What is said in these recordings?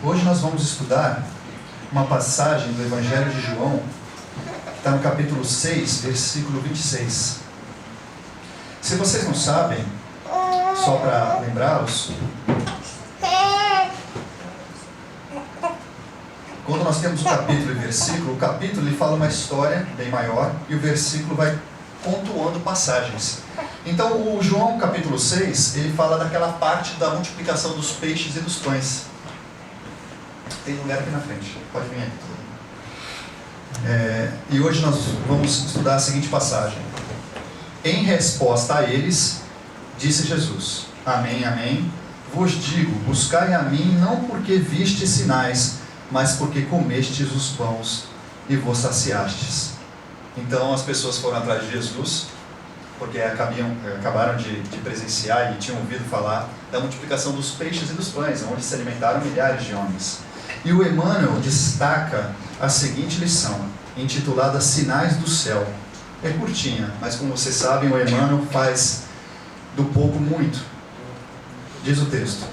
Hoje nós vamos estudar uma passagem do Evangelho de João, que está no capítulo 6, versículo 26. Se vocês não sabem, só para lembrá-los, quando nós temos o capítulo e versículo, o capítulo ele fala uma história bem maior e o versículo vai pontuando passagens. Então o João capítulo 6, ele fala daquela parte da multiplicação dos peixes e dos pães. Tem lugar aqui na frente, pode vir aqui. E hoje nós vamos estudar a seguinte passagem. Em resposta a eles, disse Jesus: Amém, amém, vos digo, buscai a mim não porque vistes sinais, mas porque comestes os pães e vos saciastes. Então as pessoas foram atrás de Jesus, porque acabaram de presenciar e tinham ouvido falar da multiplicação dos peixes e dos pães, onde se alimentaram milhares de homens. E o Emmanuel destaca a seguinte lição, intitulada Sinais do Céu. É curtinha, mas como vocês sabem, o Emmanuel faz do pouco muito. Diz o texto: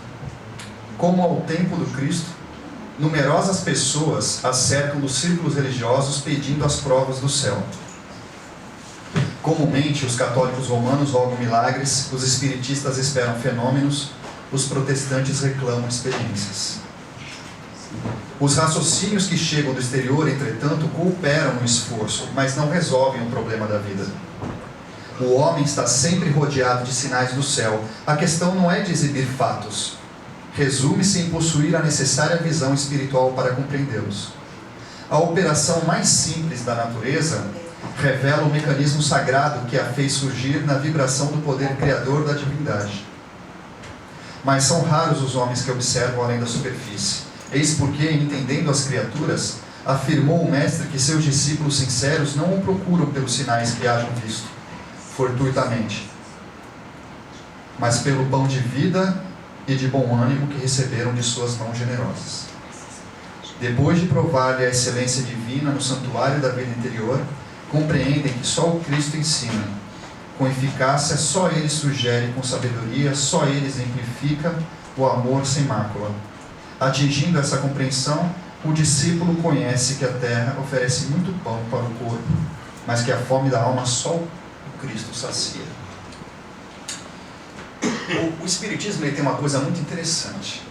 Como ao tempo do Cristo, numerosas pessoas acercam dos círculos religiosos pedindo as provas do céu. Comumente, os católicos romanos rogam milagres, os espiritistas esperam fenômenos, os protestantes reclamam experiências. Os raciocínios que chegam do exterior, entretanto, cooperam no esforço, mas não resolvem o problema da vida. O homem está sempre rodeado de sinais do céu. A questão não é de exibir fatos. Resume-se em possuir a necessária visão espiritual para compreendê-los. A operação mais simples da natureza revela o mecanismo sagrado que a fez surgir na vibração do poder criador da divindade. Mas são raros os homens que observam além da superfície. Eis porque, entendendo as criaturas, afirmou o Mestre que seus discípulos sinceros não o procuram pelos sinais que hajam visto, fortuitamente, mas pelo pão de vida e de bom ânimo que receberam de suas mãos generosas. Depois de provar-lhe a excelência divina no santuário da vida interior, compreendem que só o Cristo ensina. Com eficácia, só Ele sugere, com sabedoria, só Ele exemplifica o amor sem mácula. Atingindo essa compreensão, o discípulo conhece que a terra oferece muito pão para o corpo, mas que a fome da alma só o Cristo sacia. O Espiritismo ele tem uma coisa muito interessante.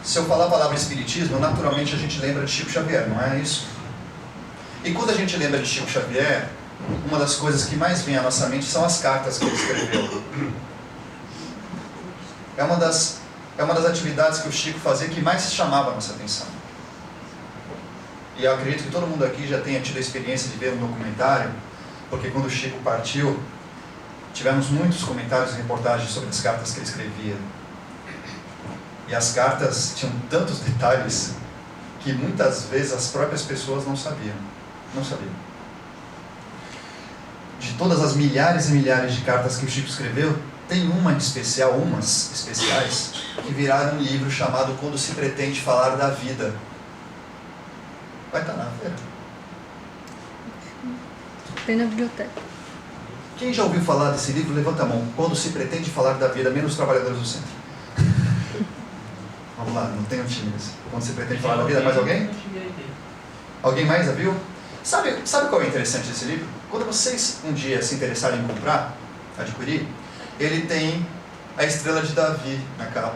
Se eu falar a palavra Espiritismo, naturalmente a gente lembra de Chico Xavier, não é isso? E quando a gente lembra de Chico Xavier, uma das coisas que mais vem à nossa mente são as cartas que ele escreveu. É uma das atividades que o Chico fazia que mais chamava a nossa atenção. E eu acredito que todo mundo aqui já tenha tido a experiência de ver um documentário, porque quando o Chico partiu, tivemos muitos comentários e reportagens sobre as cartas que ele escrevia. E as cartas tinham tantos detalhes que muitas vezes as próprias pessoas não sabiam. Não sabiam. De todas as milhares e milhares de cartas que o Chico escreveu, tem uma em especial, umas especiais, que viraram um livro chamado Quando se Pretende Falar da Vida. Vai estar na feira. Tem na biblioteca. Quem já ouviu falar desse livro, levanta a mão. Quando se pretende falar da vida, menos os trabalhadores do centro. Vamos lá, não tenham tímidos. Quando se pretende falar da vida, mais alguém? Alguém mais já viu? Sabe qual é o interessante desse livro? Quando vocês um dia se interessarem em comprar, adquirir, ele tem a estrela de Davi na capa,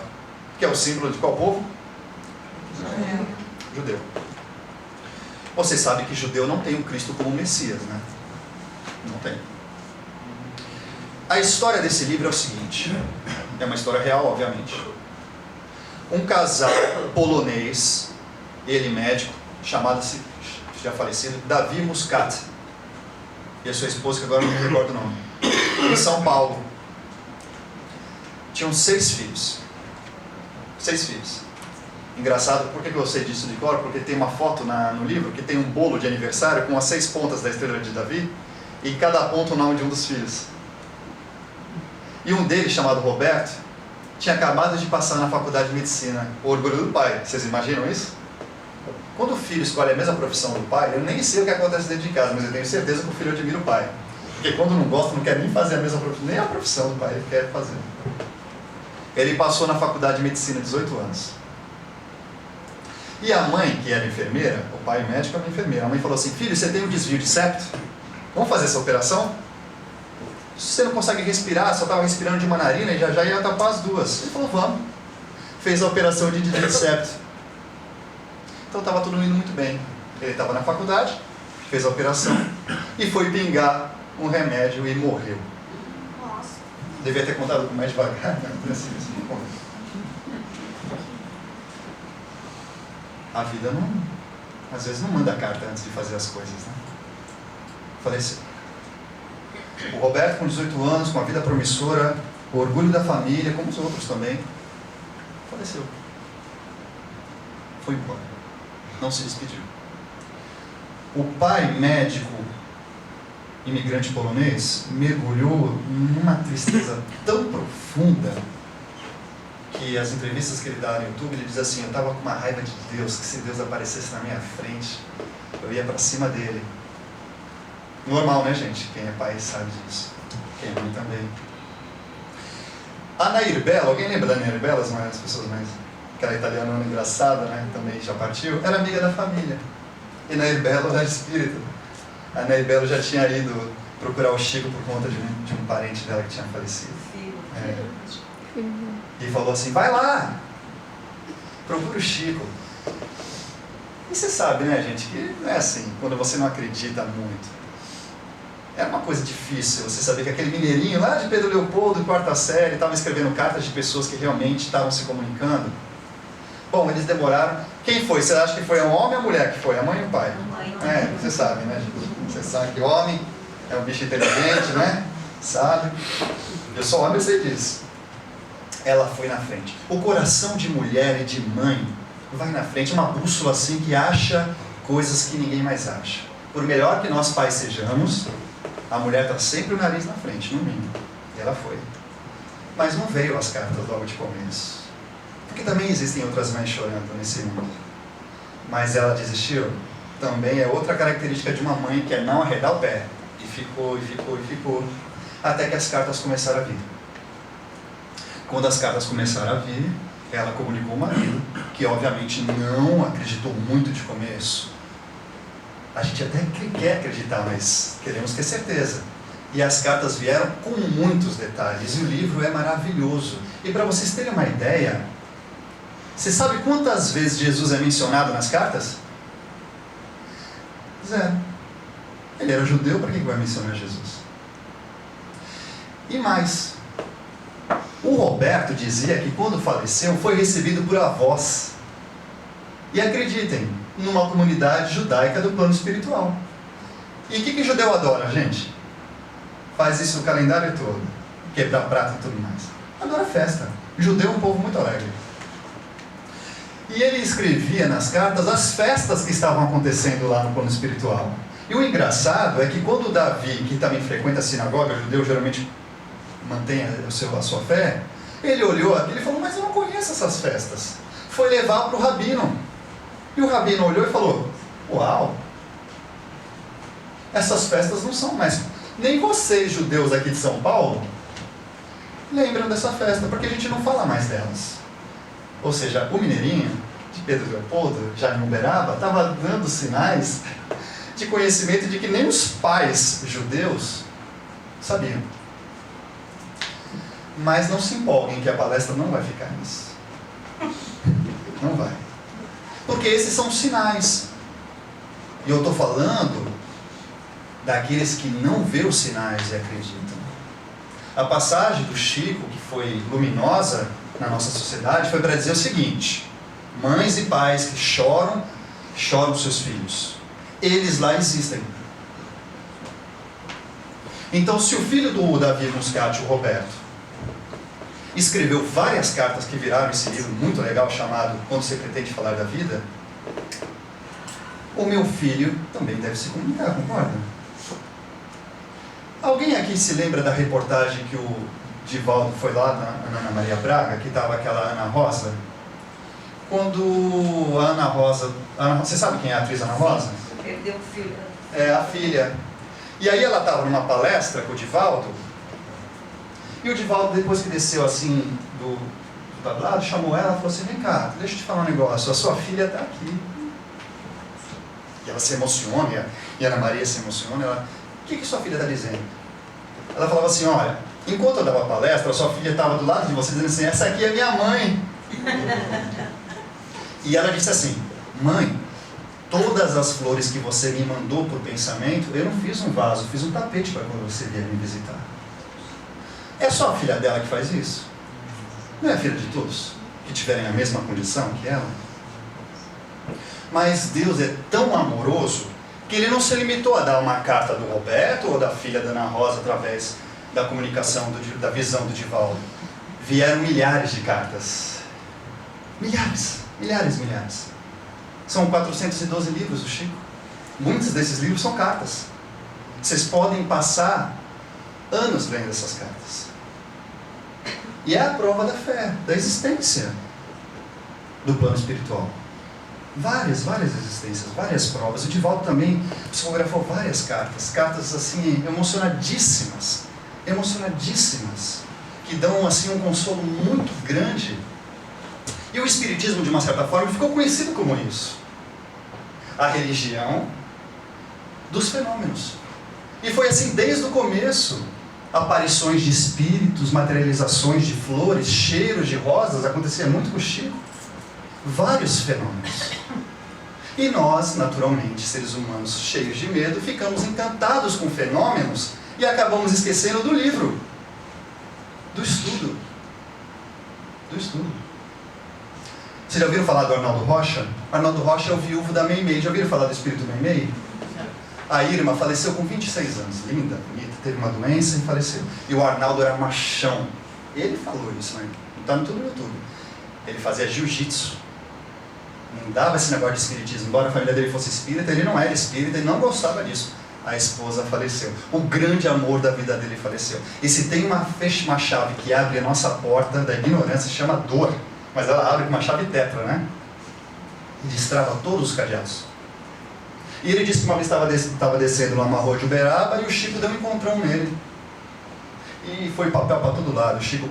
que é o símbolo de qual povo? Judeu. Vocês sabem que judeu não tem o Cristo como Messias, né? Não tem. A história desse livro é o seguinte, é uma história real, obviamente. Um casal polonês, ele médico, chamado-se, já falecido, Davi Muscat, e a sua esposa, que agora não me recordo o nome, em São Paulo. Tinham 6 filhos. 6 filhos. Engraçado, por que eu sei disso de cor? Porque tem uma foto no livro que tem um bolo de aniversário com as 6 pontas da estrela de Davi, e em cada ponta o nome de um dos filhos. E um deles, chamado Roberto, tinha acabado de passar na faculdade de medicina. O orgulho do pai. Vocês imaginam isso? Quando o filho escolhe a mesma profissão do pai, eu nem sei o que acontece dentro de casa, mas eu tenho certeza que o filho admira o pai. Porque quando não gosta, não quer nem fazer a mesma profissão, nem a profissão do pai ele quer fazer. Ele passou na faculdade de medicina 18 anos. E a mãe, que era enfermeira, o pai médico é uma enfermeira, a mãe falou assim: filho, você tem um desvio de septo? Vamos fazer essa operação? Você não consegue respirar, só estava respirando de uma narina e já ia tapar as duas. Ele falou: vamos. Fez a operação de desvio de septo. Então estava tudo indo muito bem. Ele estava na faculdade, fez a operação e foi pingar um remédio e morreu. Nossa. Devia ter contado mais devagar, né? A vida não, às vezes não manda carta antes de fazer as coisas, né? Faleceu. O Roberto, com 18 anos, com a vida promissora, o orgulho da família, como os outros também, faleceu. Foi embora. Não se despediu. O pai médico, imigrante polonês, mergulhou numa tristeza tão profunda que as entrevistas que ele dá no YouTube, ele diz assim: eu estava com uma raiva de Deus, que se Deus aparecesse na minha frente, eu ia para cima dele. Normal, né, gente? Quem é pai sabe disso. Quem é mãe também. A Nair Bela, alguém lembra da Nair Bela? As pessoas mais... Aquela italiana engraçada, né? Também já partiu. Era amiga da família. E Nair Bela era espírita. A Nair Bela já tinha ido procurar o Chico por conta de um parente dela que tinha falecido. E falou assim: vai lá, procura o Chico. E você sabe, né, gente, que não é assim, quando você não acredita muito. Era uma coisa difícil você saber que aquele mineirinho lá de Pedro Leopoldo, quarta série, estava escrevendo cartas de pessoas que realmente estavam se comunicando. Bom, eles demoraram. Quem foi? Você acha que foi um homem ou a mulher que foi? A mãe ou o pai? Você sabe, né, gente? Você sabe que homem é um bicho inteligente, né? Sabe? Eu sou homem, eu sei disso. Ela foi na frente. O coração de mulher e de mãe vai na frente, uma bússola assim que acha coisas que ninguém mais acha. Por melhor que nós pais sejamos, a mulher está sempre o nariz na frente, no mínimo. E ela foi. Mas não veio as cartas logo de começo. Porque também existem outras mães chorando nesse mundo. Mas ela desistiu. Também é outra característica de uma mãe, que é não arredar o pé. E ficou, até que as cartas começaram a vir. Quando as cartas começaram a vir, ela comunicou ao marido, que obviamente não acreditou muito de começo. A gente até quer acreditar, mas queremos ter certeza. E as cartas vieram com muitos detalhes, e o livro é maravilhoso. E para vocês terem uma ideia, você sabe quantas vezes Jesus é mencionado nas cartas? 0. Ele era judeu, para que vai mencionar Jesus? E mais, o Roberto dizia que quando faleceu foi recebido por avós. E acreditem, numa comunidade judaica do plano espiritual. E o que judeu adora, gente? Faz isso no calendário todo. Quebrar prato e tudo mais. Adora festa. Judeu é um povo muito alegre. E ele escrevia nas cartas as festas que estavam acontecendo lá no plano espiritual. E o engraçado é que quando Davi, que também frequenta a sinagoga, judeu geralmente mantém a sua fé, ele olhou aquilo e falou: mas eu não conheço essas festas. Foi levar para o rabino. E o rabino olhou e falou: uau, essas festas não são mais... Nem vocês, judeus aqui de São Paulo, lembram dessa festa, porque a gente não fala mais delas. Ou seja, o mineirinho de Pedro Leopoldo, já em Uberaba, estava dando sinais de conhecimento de que nem os pais judeus sabiam. Mas não se empolguem que a palestra não vai ficar nisso. Não vai. Porque esses são sinais. E eu estou falando daqueles que não vê os sinais e acreditam. A passagem do Chico, que foi luminosa na nossa sociedade, foi para dizer o seguinte: mães e pais que choram seus filhos. Eles lá existem. Então, se o filho do Davi Muscati, o Roberto, escreveu várias cartas que viraram esse livro muito legal chamado Quando Você Pretende Falar da Vida, o meu filho também deve se comunicar, concorda? Alguém aqui se lembra da reportagem que o Divaldo foi lá na Ana Maria Braga, que estava aquela Ana Rosa? Quando a Ana Rosa... você sabe quem é a atriz Ana Rosa? Perdeu o filho. É, a filha. E aí ela estava numa palestra com o Divaldo, e o Divaldo, depois que desceu assim do tablado, chamou ela e falou assim, vem cá, deixa eu te falar um negócio, a sua filha está aqui. E ela se emociona, e a Ana Maria se emociona, ela, o que sua filha está dizendo? Ela falava assim, olha, enquanto eu dava palestra, a sua filha estava do lado de você dizendo assim, essa aqui é minha mãe. E ela disse assim, mãe, todas as flores que você me mandou por pensamento, eu não fiz um vaso, fiz um tapete para quando você vier me visitar. É só a filha dela que faz isso? Não é a filha de todos que tiverem a mesma condição que ela? Mas Deus é tão amoroso que Ele não se limitou a dar uma carta do Roberto ou da filha da Ana Rosa através da comunicação, da visão do Divaldo. Vieram milhares de cartas. Milhares. São 412 livros do Chico. Muitos desses livros são cartas. Vocês podem passar anos lendo essas cartas. E é a prova da fé, da existência do plano espiritual. Várias existências, várias provas. O Divaldo também psicografou várias cartas. Cartas assim, emocionadíssimas, que dão assim um consolo muito grande. E o Espiritismo, de uma certa forma, ficou conhecido como isso. A religião dos fenômenos. E foi assim desde o começo. Aparições de espíritos, materializações de flores, cheiros de rosas, acontecia muito com o Chico. Vários fenômenos. E nós, naturalmente, seres humanos cheios de medo, ficamos encantados com fenômenos e acabamos esquecendo do livro, do estudo. Vocês já ouviram falar do Arnaldo Rocha? Arnaldo Rocha é o viúvo da Meimei. Já ouviram falar do espírito Meimei? A Irma faleceu com 26 anos, linda, bonita, teve uma doença e faleceu. E o Arnaldo era machão. Ele falou isso, né? Está no tudo no YouTube. Ele fazia jiu-jitsu. Não dava esse negócio de espiritismo. Embora a família dele fosse espírita, ele não era espírita e não gostava disso. A esposa faleceu. O grande amor da vida dele faleceu. E se tem uma chave que abre a nossa porta da ignorância, se chama dor. Mas ela abre com uma chave tetra, né? E destrava todos os cadeados. E ele disse que uma vez estava descendo lá numa rua de Uberaba e o Chico deu um encontrão nele. E foi papel para todo lado. O Chico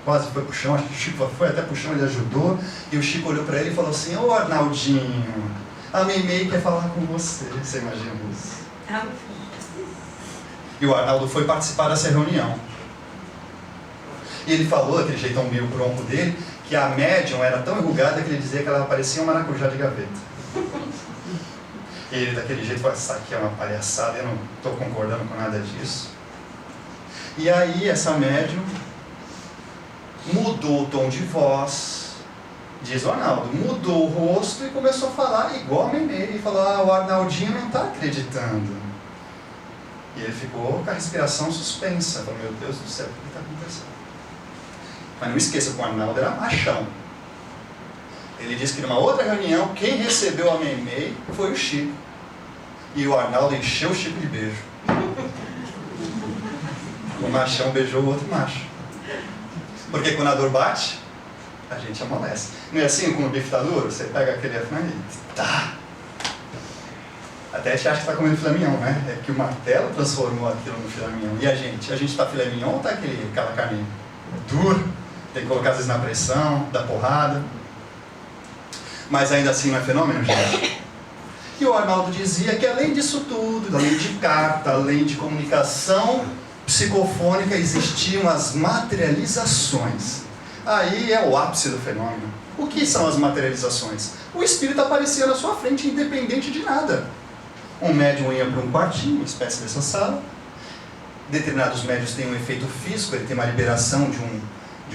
quase foi pro chão, acho que o Chico foi até pro chão, ele ajudou. E o Chico olhou para ele e falou assim, ô Arnaldinho, a Meimei quer falar com você. Você imagina isso? E o Arnaldo foi participar dessa reunião. E ele falou, daquele jeitão meio bronco dele, que a médium era tão enrugada que ele dizia que ela parecia um maracujá de gaveta. E ele daquele jeito falou, isso aqui é uma palhaçada, eu não estou concordando com nada disso. E aí essa médium mudou o tom de voz, diz o Arnaldo, mudou o rosto e começou a falar igual a Meimei. E falou, o Arnaldinho não está acreditando. E ele ficou com a respiração suspensa. Falou, meu Deus do céu, o que está acontecendo? Mas não esqueça que o Arnaldo era machão. Ele disse que numa outra reunião, quem recebeu a Meimei foi o Chico. E o Arnaldo encheu o Chico de beijo. O machão beijou o outro macho. Porque quando a dor bate, a gente amolece. Não é assim com o bife tá duro? Você pega aquele afã e tá. Até a gente acha que está comendo filé mignon, né? É que o martelo transformou aquilo no filé mignon. E a gente está filé mignon ou está aquela carne dura? Tem que colocar às vezes na pressão, dar porrada. Mas ainda assim não é fenômeno, gente? E o Arnaldo dizia que além disso tudo, além de carta, além de comunicação psicofônica, existiam as materializações. Aí é o ápice do fenômeno. O que são as materializações? O espírito aparecia na sua frente, independente de nada. Um médium ia para um quartinho, uma espécie dessa sala. Determinados médiuns têm um efeito físico, ele tem uma liberação de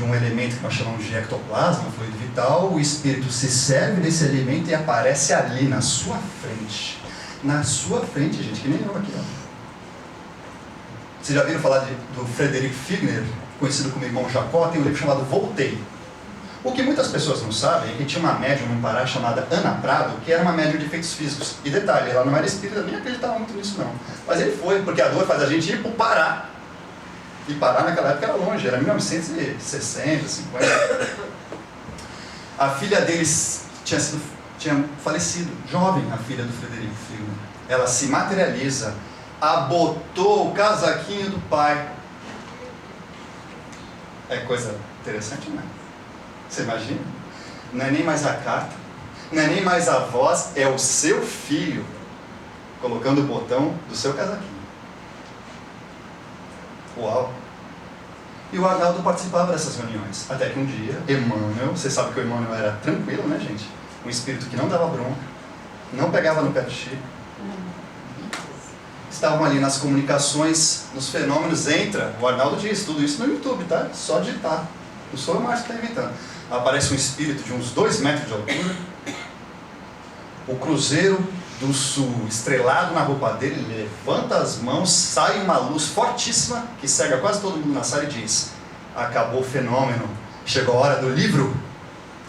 um elemento que nós chamamos de ectoplasma, fluido vital. O espírito se serve desse elemento e aparece ali, na sua frente. Na sua frente, gente, que nem eu aqui, ó. Vocês já viram falar do Frederic Figner, conhecido como Irmão Jacó? Tem um livro chamado Voltei. O que muitas pessoas não sabem é que tinha uma médium no Pará chamada Ana Prado, que era uma médium de efeitos físicos. E detalhe, ela não era espírita, nem acreditava muito nisso não. Mas ele foi, porque a dor faz a gente ir para o Pará. E Pará naquela época era longe, era 1960, 50. A filha deles tinha falecido, jovem, a filha do Frederico Figner. Ela se materializa, abotou o casaquinho do pai. É coisa interessante, não é? Você imagina? Não é nem mais a carta, não é nem mais a voz, é o seu filho colocando o botão do seu casaquinho. Uau! E o Arnaldo participava dessas reuniões. Até que um dia, Emmanuel, você sabe que o Emmanuel era tranquilo, né, gente? Um espírito que não dava bronca, não pegava no pé do Chico. Estavam ali nas comunicações, nos fenômenos, entra, o Arnaldo diz, tudo isso no YouTube, tá? Só digitar. Não sou o Márcio que está inventando. Aparece um espírito de uns 2 metros de altura. O Cruzeiro do Sul, estrelado na roupa dele, levanta as mãos, sai uma luz fortíssima que cega quase todo mundo na sala e diz: acabou o fenômeno, chegou a hora do livro.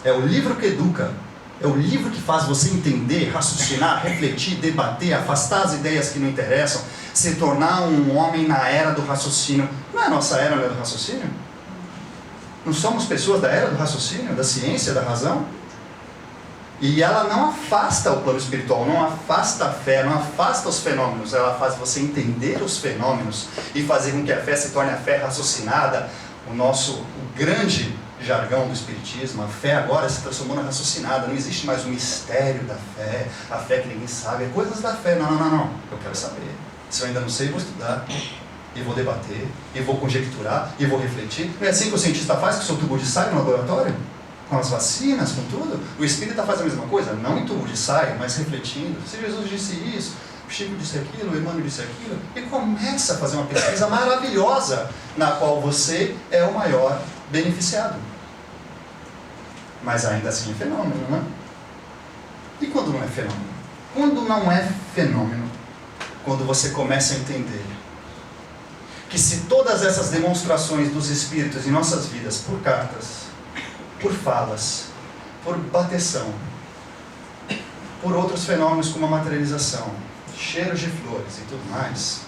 É o livro que educa, é o livro que faz você entender, raciocinar, refletir, debater, afastar as ideias que não interessam, se tornar um homem na era do raciocínio. Não é a nossa era, não é do raciocínio? Não somos pessoas da era do raciocínio, da ciência, da razão? E ela não afasta o plano espiritual, não afasta a fé, não afasta os fenômenos. Ela faz você entender os fenômenos e fazer com que a fé se torne a fé raciocinada. O grande jargão do espiritismo, a fé agora se transformou na raciocinada. Não existe mais o mistério da fé, a fé que ninguém sabe, é coisas da fé. Não. Eu quero saber. Se eu ainda não sei, eu vou estudar. E vou debater, e vou conjecturar, e vou refletir. Não é assim que o cientista faz com o seu tubo de ensaio no laboratório? Com as vacinas, com tudo? O espírita faz a mesma coisa? Não em tubo de ensaio, mas refletindo. Se Jesus disse isso, o Chico disse aquilo, o Emmanuel disse aquilo, e começa a fazer uma pesquisa maravilhosa, na qual você é o maior beneficiado. Mas ainda assim é fenômeno, não é? E quando não é fenômeno? Quando não é fenômeno, quando você começa a entender que se todas essas demonstrações dos espíritos em nossas vidas, por cartas, por falas, por bateção, por outros fenômenos como a materialização, cheiros de flores e tudo mais,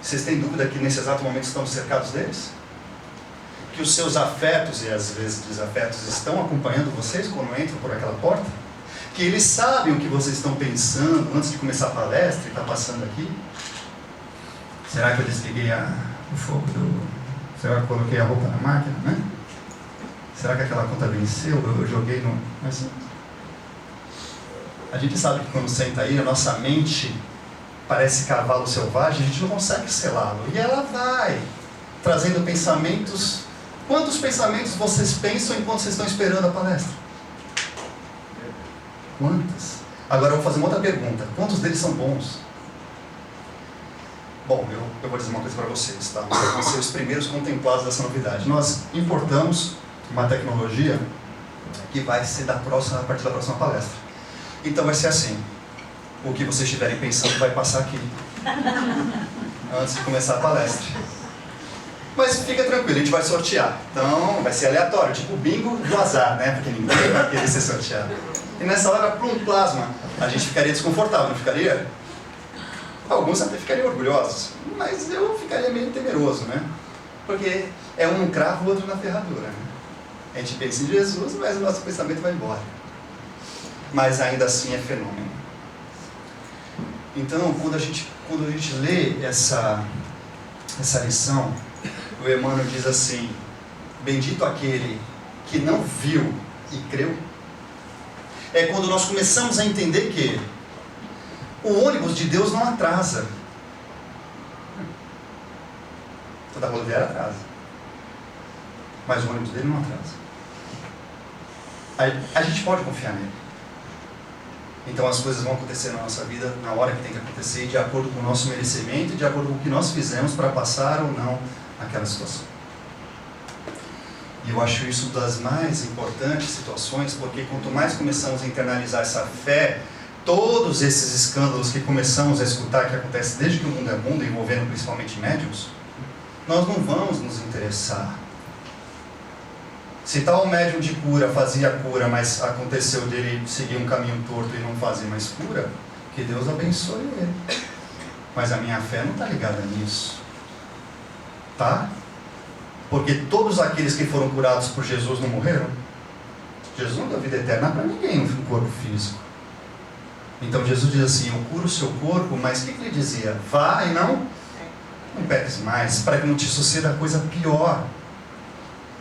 vocês têm dúvida que nesse exato momento estamos cercados deles? Que os seus afetos e às vezes desafetos estão acompanhando vocês quando entram por aquela porta? Que eles sabem o que vocês estão pensando antes de começar a palestra e está passando aqui? Será que eu desliguei o fogo será que eu coloquei a roupa na máquina, né? Será que aquela conta venceu? Eu joguei no... Assim. A gente sabe que quando senta aí, a nossa mente parece cavalo selvagem, a gente não consegue selá-lo. E ela vai trazendo pensamentos. Quantos pensamentos vocês pensam enquanto vocês estão esperando a palestra? Quantos? Agora eu vou fazer uma outra pergunta. Quantos deles são bons? Bom, eu vou dizer uma coisa para vocês, tá? Vocês vão ser os primeiros contemplados dessa novidade. Nós importamos uma tecnologia que vai ser a partir da próxima palestra. Então vai ser assim: o que vocês estiverem pensando vai passar aqui, antes de começar a palestra. Mas fica tranquilo, a gente vai sortear. Então vai ser aleatório, tipo o bingo do azar, né? Porque ninguém vai querer ser sorteado. E nessa hora, plum, plasma, a gente ficaria desconfortável, não ficaria? Alguns até ficariam orgulhosos, mas eu ficaria meio temeroso, né? Porque é um no cravo, o outro na ferradura, né? A gente pensa em Jesus, mas o nosso pensamento vai embora. Mas ainda assim é fenômeno. Então, quando a gente lê essa lição, o Emmanuel diz assim: bendito aquele que não viu e creu. É quando nós começamos a entender que o ônibus de Deus não atrasa. Toda rodoviária atrasa, mas o ônibus dele não atrasa. A gente pode confiar nele. Então as coisas vão acontecer na nossa vida na hora que tem que acontecer, de acordo com o nosso merecimento, de acordo com o que nós fizemos para passar ou não aquela situação. E eu acho isso das mais importantes situações, porque quanto mais começamos a internalizar essa fé, todos esses escândalos que começamos a escutar, que acontecem desde que o mundo é mundo, envolvendo principalmente médiums, nós não vamos nos interessar. Se tal médium de cura fazia cura, mas aconteceu dele seguir um caminho torto e não fazer mais cura, que Deus abençoe ele. Mas a minha fé não está ligada nisso. Tá? Porque todos aqueles que foram curados por Jesus não morreram. Jesus não deu vida eterna para ninguém no corpo físico. Então Jesus diz assim: eu curo o seu corpo, mas o que ele dizia? Vá e não peques mais, para que não te suceda coisa pior.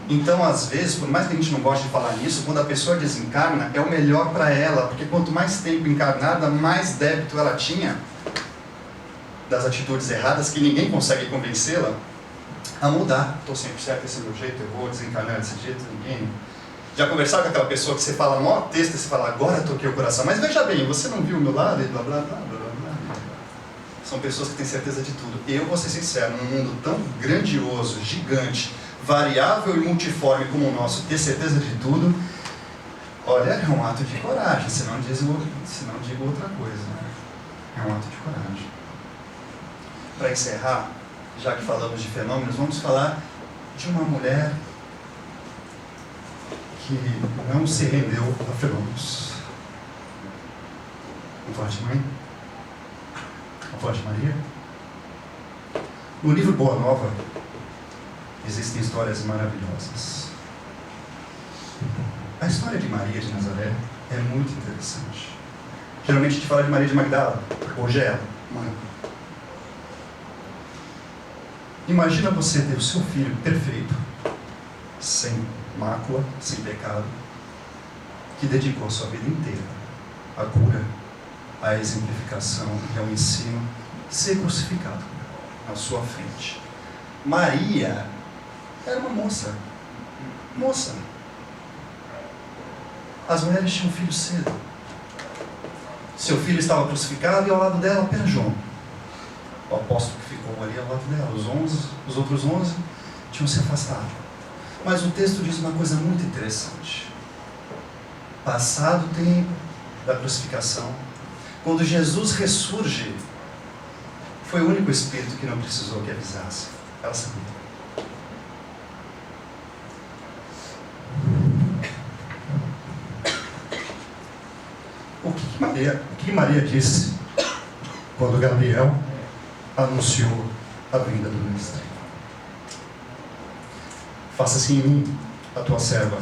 Então, às vezes, por mais que a gente não goste de falar nisso, quando a pessoa desencarna, é o melhor para ela, porque quanto mais tempo encarnada, mais débito ela tinha das atitudes erradas, que ninguém consegue convencê-la a mudar. Estou sempre certo, esse é o meu jeito, eu vou desencarnar desse jeito, ninguém... Já conversaram com aquela pessoa que você fala no maior texto e você fala, agora toquei o coração, mas veja bem, você não viu o meu lado e blá blá blá blá blá blá. São pessoas que têm certeza de tudo. Eu vou ser sincero, num mundo tão grandioso, gigante, variável e multiforme como o nosso, ter certeza de tudo, olha, é um ato de coragem, senão digo outra coisa. É um ato de coragem. Para encerrar, já que falamos de fenômenos, vamos falar de uma mulher que não se rendeu a fenômenos. Uma forte mãe? Uma forte Maria? No livro Boa Nova, existem histórias maravilhosas. A história de Maria de Nazaré é muito interessante. Geralmente a gente fala de Maria de Magdala. Hoje é ela, mãe. Imagina você ter o seu filho perfeito, sem mácula, sem pecado, que dedicou a sua vida inteira à cura, à exemplificação e ao ensino, ser crucificado na sua frente. Maria era uma moça. As mulheres tinham filho cedo. Seu filho estava crucificado e ao lado dela apenas João, o apóstolo que ficou ali ao lado dela. Os outros 11 tinham se afastado. Mas o texto diz uma coisa muito interessante. Passado o tempo da crucificação, quando Jesus ressurge, foi o único espírito que não precisou que avisasse. Ela sabia. O que Maria disse quando Gabriel anunciou a vinda do Mestre? Faça-se em mim a tua serva.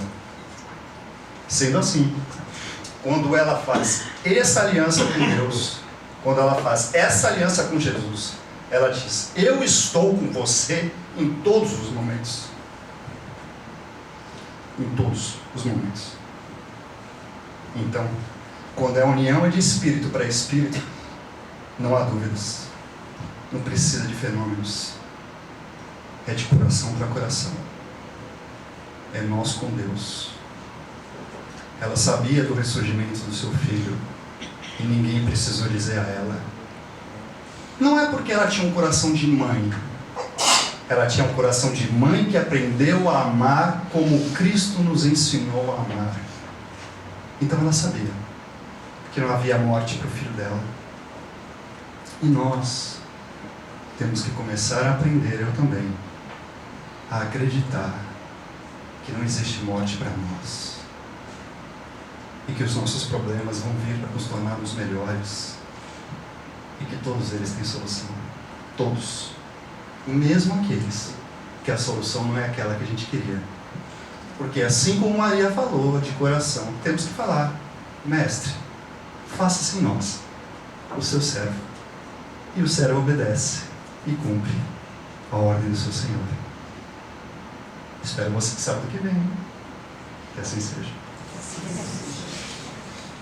Sendo assim, quando ela faz essa aliança com Deus, quando ela faz essa aliança com Jesus, ela diz, eu estou com você em todos os momentos. Em todos os momentos. Então, quando a união é de espírito para espírito, não há dúvidas. Não precisa de fenômenos. É de coração para coração. É nós com Deus. Ela sabia do ressurgimento do seu filho e ninguém precisou dizer a ela. Não é porque ela tinha um coração de mãe. Ela tinha um coração de mãe que aprendeu a amar como Cristo nos ensinou a amar. Então ela sabia que não havia morte para o filho dela. E nós temos que começar a aprender, eu também, a acreditar que não existe morte para nós. E que os nossos problemas vão vir para nos tornarmos melhores. E que todos eles têm solução. Todos. Mesmo aqueles que a solução não é aquela que a gente queria. Porque assim como Maria falou de coração, temos que falar, Mestre, faça-se em nós o seu servo. E o servo obedece e cumpre a ordem do seu Senhor. Espero você sábado que vem. Que assim seja.